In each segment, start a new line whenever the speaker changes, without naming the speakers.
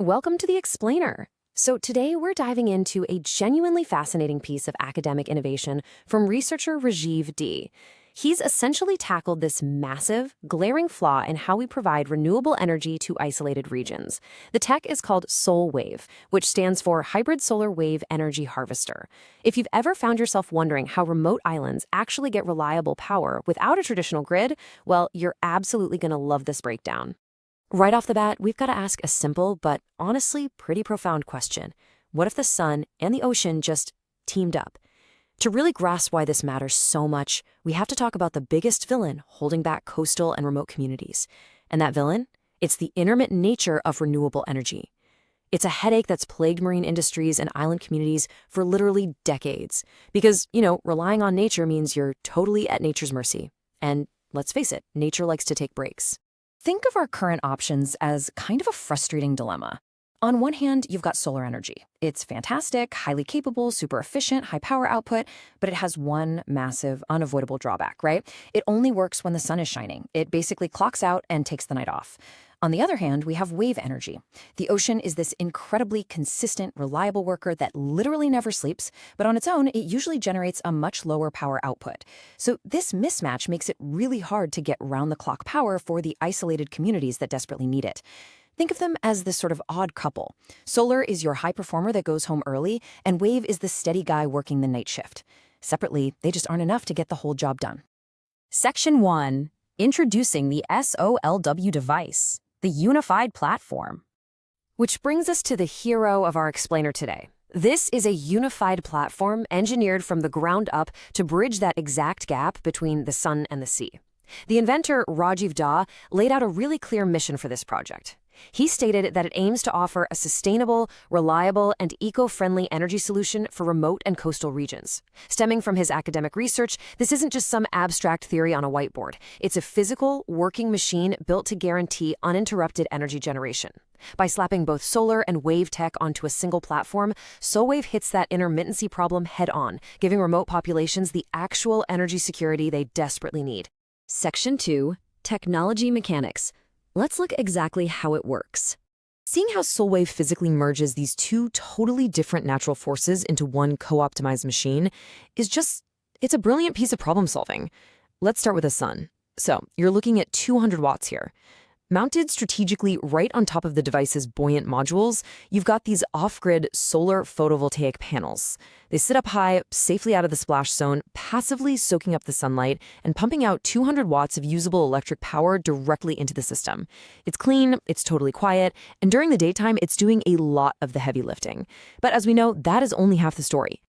Welcome to the Explainer. So today we're diving into a genuinely fascinating piece of academic innovation from researcher Rajiv D. He's essentially tackled this massive, glaring flaw in how we provide renewable energy to isolated regions. The tech is called SOLWAVE, which stands for Hybrid Solar Wave Energy Harvester. If you've ever found yourself wondering how remote islands actually get reliable power without a traditional grid, well, you're absolutely going to love this breakdown. Right off the bat, we've got to ask a simple but honestly pretty profound question. What if the sun and the ocean just teamed up? To really grasp why this matters so much, we have to talk about the biggest villain holding back coastal and remote communities. And that villain? It's the intermittent nature of renewable energy. It's a headache that's plagued marine industries and island communities for literally decades. Because, relying on nature means you're totally at nature's mercy. And let's face it, nature likes to take breaks. Think of our current options as kind of a frustrating dilemma. On one hand, you've got solar energy. It's fantastic, highly capable, super efficient, high power output, but it has one massive, unavoidable drawback, right? It only works when the sun is shining. It basically clocks out and takes the night off. On the other hand, we have wave energy. The ocean is this incredibly consistent, reliable worker that literally never sleeps, but on its own, it usually generates a much lower power output. So this mismatch makes it really hard to get round-the-clock power for the isolated communities that desperately need it. Think of them as this sort of odd couple. Solar is your high performer that goes home early, and wave is the steady guy working the night shift. Separately, they just aren't enough to get the whole job done. Section 1. Introducing the SOLW device, the unified platform. Which brings us to the hero of our explainer today. This is a unified platform engineered from the ground up to bridge that exact gap between the sun and the sea. The inventor, Rajiv D, laid out a really clear mission for this project. He stated that it aims to offer a sustainable, reliable, and eco-friendly energy solution for remote and coastal regions. Stemming from his academic research, this isn't just some abstract theory on a whiteboard. It's a physical, working machine built to guarantee uninterrupted energy generation. By slapping both solar and wave tech onto a single platform, SOLWAVE hits that intermittency problem head-on, giving remote populations the actual energy security they desperately need. Section 2. Technology Mechanics. Let's look exactly how it works. Seeing how SOLWAVE physically merges these two totally different natural forces into one co-optimized machine it's a brilliant piece of problem solving. Let's start with the sun. So, you're looking at 200 watts here. Mounted strategically right on top of the device's buoyant modules, you've got these off-grid solar photovoltaic panels. They sit up high, safely out of the splash zone, passively soaking up the sunlight and pumping out 200 watts of usable electric power directly into the system. It's clean, it's totally quiet, and during the daytime, it's doing a lot of the heavy lifting. But as we know, that is only half the story.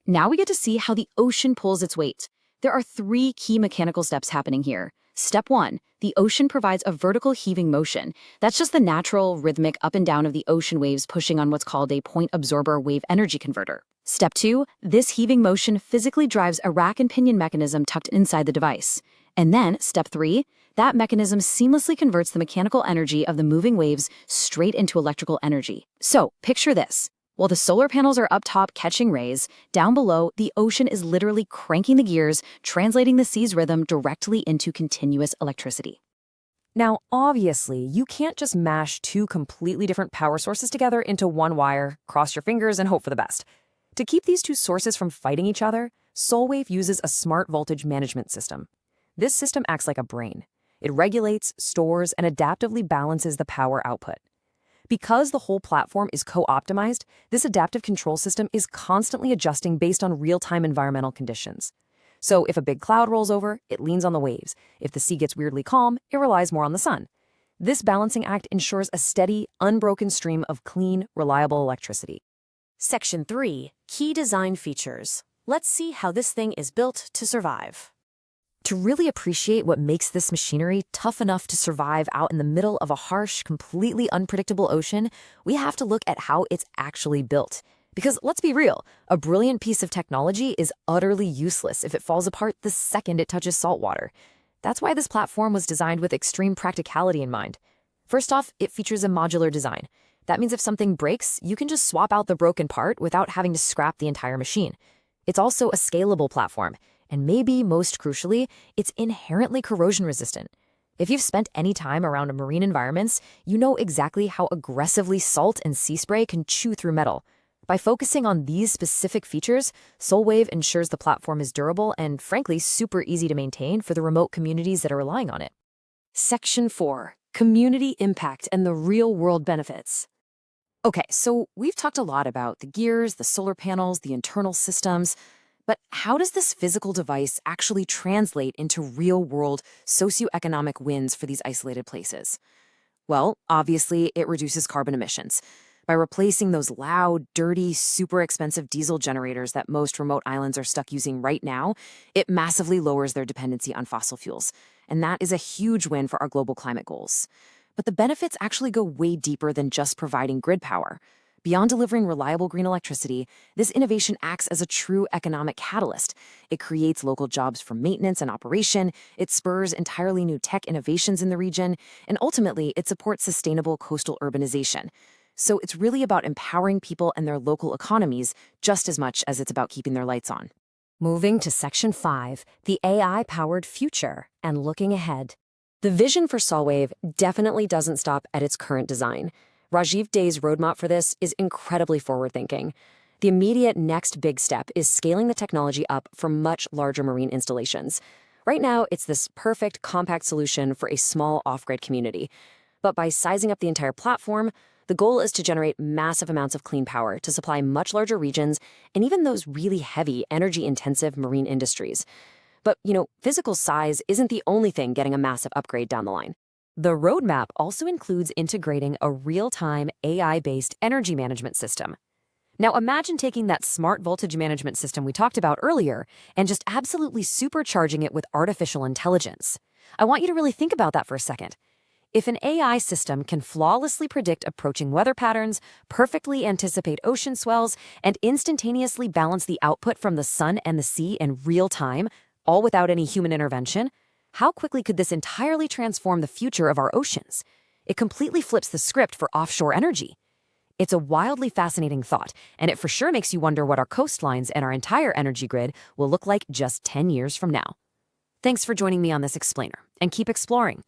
Now we get to see how the ocean pulls its weight. There are 3 key mechanical steps happening here. Step 1, the ocean provides a vertical heaving motion. That's just the natural, rhythmic up and down of the ocean waves pushing on what's called a point absorber wave energy converter. Step 2, this heaving motion physically drives a rack-and-pinion mechanism tucked inside the device. And then, step 3, that mechanism seamlessly converts the mechanical energy of the moving waves straight into electrical energy. So, picture this. While the solar panels are up top catching rays, down below, the ocean is literally cranking the gears, translating the sea's rhythm directly into continuous electricity. Now, obviously, you can't just mash 2 completely different power sources together into one wire, cross your fingers, and hope for the best. To keep these 2 sources from fighting each other, SOLWAVE uses a smart voltage management system. This system acts like a brain. It regulates, stores, and adaptively balances the power output. Because the whole platform is co-optimized, this adaptive control system is constantly adjusting based on real-time environmental conditions. So if a big cloud rolls over, it leans on the waves. If the sea gets weirdly calm, it relies more on the sun. This balancing act ensures a steady, unbroken stream of clean, reliable electricity. Section 3. Key design features. Let's see how this thing is built to survive. To really appreciate what makes this machinery tough enough to survive out in the middle of a harsh, completely unpredictable ocean, we have to look at how it's actually built. Because let's be real, a brilliant piece of technology is utterly useless if it falls apart the second it touches salt water. That's why this platform was designed with extreme practicality in mind. First off, it features a modular design. That means if something breaks, you can just swap out the broken part without having to scrap the entire machine. It's also a scalable platform. And maybe most crucially, it's inherently corrosion resistant. If you've spent any time around marine environments, you know exactly how aggressively salt and sea spray can chew through metal. By focusing on these specific features, SOLWAVE ensures the platform is durable and, frankly, super easy to maintain for the remote communities that are relying on it. Section 4. Community Impact and the Real-World Benefits. Okay, so we've talked a lot about the gears, the solar panels, the internal systems, but how does this physical device actually translate into real-world socioeconomic wins for these isolated places? Well, obviously, it reduces carbon emissions. By replacing those loud, dirty, super expensive diesel generators that most remote islands are stuck using right now, it massively lowers their dependency on fossil fuels. And that is a huge win for our global climate goals. But the benefits actually go way deeper than just providing grid power. Beyond delivering reliable green electricity, this innovation acts as a true economic catalyst. It creates local jobs for maintenance and operation, it spurs entirely new tech innovations in the region, and ultimately, it supports sustainable coastal urbanization. So it's really about empowering people and their local economies just as much as it's about keeping their lights on. Moving to Section 5, the AI-powered future and looking ahead. The vision for SOLWAVE definitely doesn't stop at its current design. Rajiv Dey's roadmap for this is incredibly forward-thinking. The immediate next big step is scaling the technology up for much larger marine installations. Right now, it's this perfect, compact solution for a small off-grid community. But by sizing up the entire platform, the goal is to generate massive amounts of clean power to supply much larger regions and even those really heavy, energy-intensive marine industries. But, physical size isn't the only thing getting a massive upgrade down the line. The roadmap also includes integrating a real-time AI-based energy management system. Now imagine taking that smart voltage management system we talked about earlier and just absolutely supercharging it with artificial intelligence. I want you to really think about that for a second. If an AI system can flawlessly predict approaching weather patterns, perfectly anticipate ocean swells, and instantaneously balance the output from the sun and the sea in real time, all without any human intervention, how quickly could this entirely transform the future of our oceans? It completely flips the script for offshore energy. It's a wildly fascinating thought, and it for sure makes you wonder what our coastlines and our entire energy grid will look like just 10 years from now. Thanks for joining me on this explainer, and keep exploring.